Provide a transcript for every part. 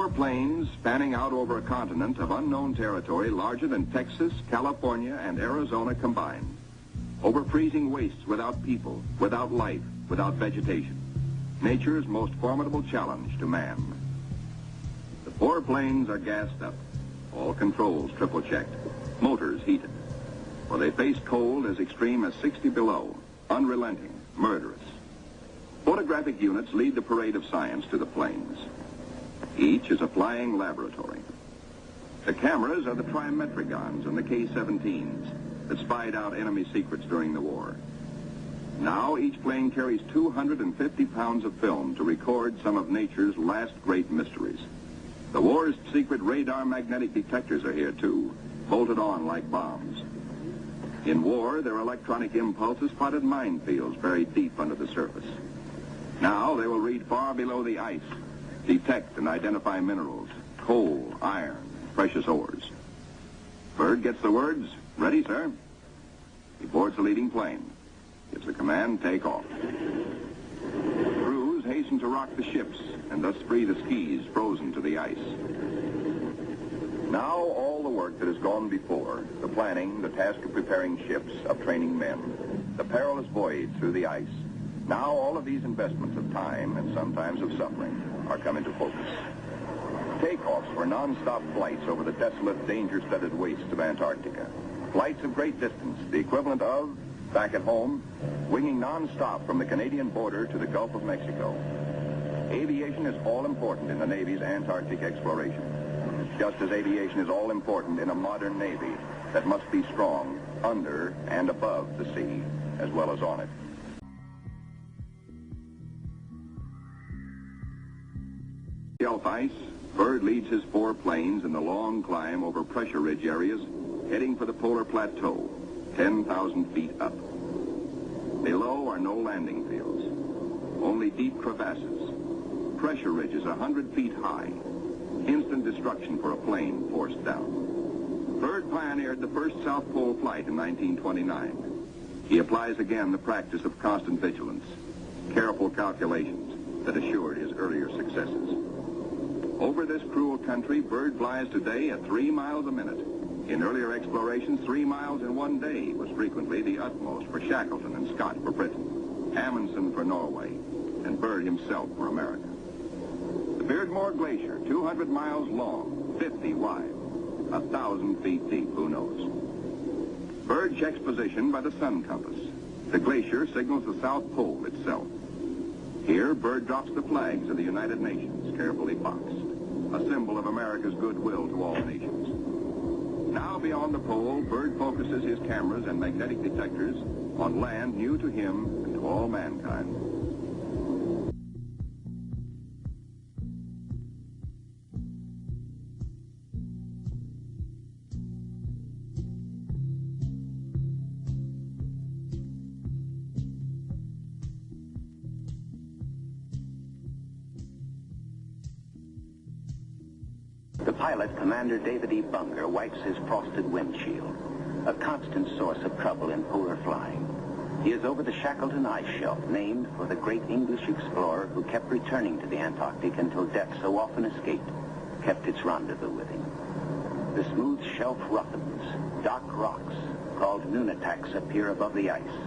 4 planes spanning out over a continent of unknown territory larger than Texas, California, and Arizona combined. Over freezing wastes without people, without life, without vegetation. Nature's most formidable challenge to man. The 4 planes are gassed up. All controls triple checked. Motors heated. For they face cold as extreme as 60 below. Unrelenting, murderous. Photographic units lead the parade of science to the planes. Each is a flying laboratory. The cameras are the trimetricons and the K-17s that spied out enemy secrets during the war. Now each plane carries 250 pounds of film to record some of nature's last great mysteries. The war's secret radar magnetic detectors are here too, bolted on like bombs. In war, their electronic impulses spotted minefields buried deep under the surface. Now they will read far below the ice, detect and identify minerals, coal, iron, precious ores. Byrd gets the words, "Ready, sir." He boards the leading plane, gives the command, "Take off." Crews hasten to rock the ships and thus free the skis frozen to the ice. Now all the work that has gone before, the planning, the task of preparing ships, of training men, the perilous voyage through the ice, now all of these investments of time and sometimes of suffering are come into focus. Takeoffs were non-stop flights over the desolate, danger-studded wastes of Antarctica. Flights of great distance, the equivalent of, back at home, winging non-stop from the Canadian border to the Gulf of Mexico. Aviation is all important in the Navy's Antarctic exploration, just as aviation is all important in a modern Navy that must be strong under and above the sea, as well as on it. Shelf ice, Byrd leads his 4 planes in the long climb over pressure ridge areas, heading for the polar plateau, 10,000 feet up. Below are no landing fields, only deep crevasses, pressure ridges 100 feet high, instant destruction for a plane forced down. Byrd pioneered the first South Pole flight in 1929. He applies again the practice of constant vigilance, careful calculations that assured his earlier successes. Over this cruel country, Byrd flies today at 3 miles a minute. In earlier explorations, 3 miles in 1 day was frequently the utmost for Shackleton and Scott for Britain, Amundsen for Norway, and Byrd himself for America. The Beardmore Glacier, 200 miles long, 50 wide, 1,000 feet deep, who knows? Byrd checks position by the sun compass. The glacier signals the South Pole itself. Here, Byrd drops the flags of the United Nations, carefully boxed, a symbol of America's goodwill to all nations. Now beyond the pole, Byrd focuses his cameras and magnetic detectors on land new to him and to all mankind. The pilot, Commander David E. Bunger, wipes his frosted windshield, a constant source of trouble in polar flying. He is over the Shackleton ice shelf, named for the great English explorer who kept returning to the Antarctic until death, so often escaped, kept its rendezvous with him. The smooth shelf roughens. Dark rocks, called nunataks, appear above the ice.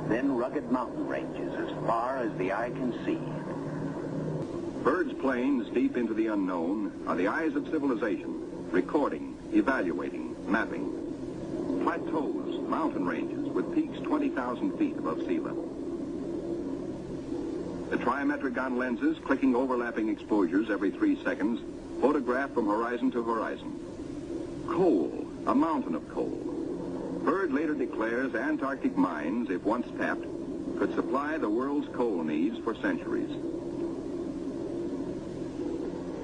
Then rugged mountain ranges as far as the eye can see. Byrd's planes, deep into the unknown, are the eyes of civilization, recording, evaluating, mapping. Plateaus, mountain ranges, with peaks 20,000 feet above sea level. The trimetricon lenses, clicking overlapping exposures every 3 seconds, photograph from horizon to horizon. Coal, a mountain of coal. Byrd later declares Antarctic mines, if once tapped, could supply the world's coal needs for centuries.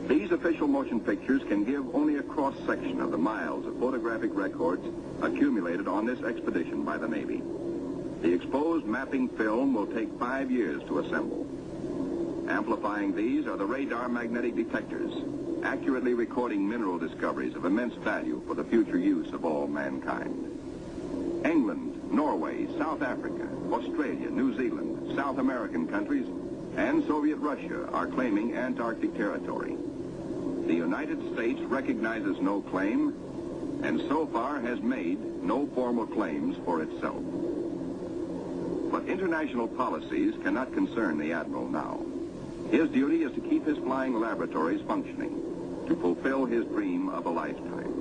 These official motion pictures can give only a cross-section of the miles of photographic records accumulated on this expedition by the Navy. The exposed mapping film will take 5 years to assemble. Amplifying these are the radar magnetic detectors, accurately recording mineral discoveries of immense value for the future use of all mankind. England, Norway, South Africa, Australia, New Zealand, South American countries, and Soviet Russia are claiming Antarctic territory. United States recognizes no claim, and so far has made no formal claims for itself. But international policies cannot concern the Admiral now. His duty is to keep his flying laboratories functioning, to fulfill his dream of a lifetime.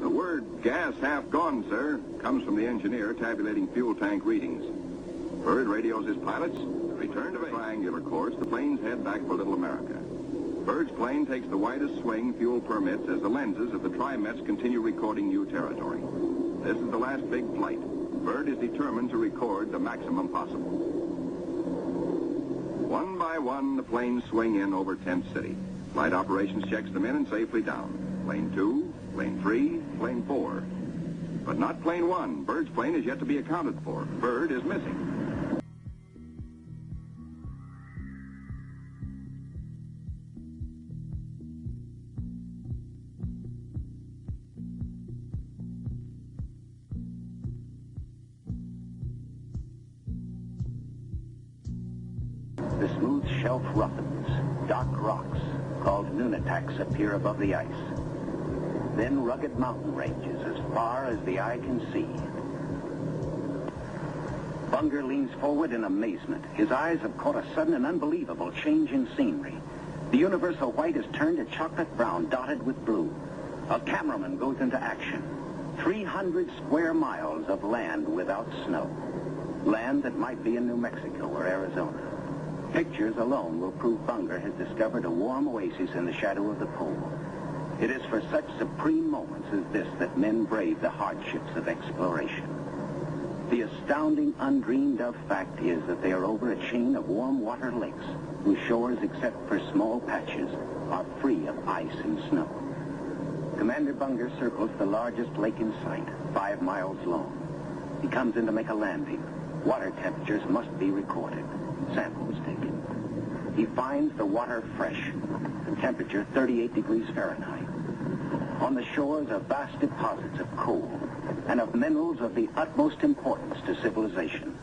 The word "gas half gone, sir," comes from the engineer tabulating fuel tank readings. Byrd radios his pilots. Return to a triangular course, the planes head back for Little America. Byrd's plane takes the widest swing fuel permits as the lenses of the Trimets continue recording new territory. This is the last big flight. Byrd is determined to record the maximum possible. One by one, the planes swing in over Tent City. Flight operations checks them in and safely down. Plane 2, plane 3, plane 4. But not plane 1. Byrd's plane is yet to be accounted for. Byrd is missing. The smooth shelf roughens. Dark rocks, called nunataks, appear above the ice. Then rugged mountain ranges as far as the eye can see. Bunger leans forward in amazement. His eyes have caught a sudden and unbelievable change in scenery. The universal white has turned to chocolate brown, dotted with blue. A cameraman goes into action. 300 square miles of land without snow. Land that might be in New Mexico or Arizona. Pictures alone will prove Bunger has discovered a warm oasis in the shadow of the pole. It is for such supreme moments as this that men brave the hardships of exploration. The astounding, undreamed-of fact is that they are over a chain of warm water lakes whose shores, except for small patches, are free of ice and snow. Commander Bunger circles the largest lake in sight, 5 miles long. He comes in to make a landing. Water temperatures must be recorded. Samples taken. He finds the water fresh, the temperature 38 degrees Fahrenheit. On the shores are vast deposits of coal and of minerals of the utmost importance to civilization.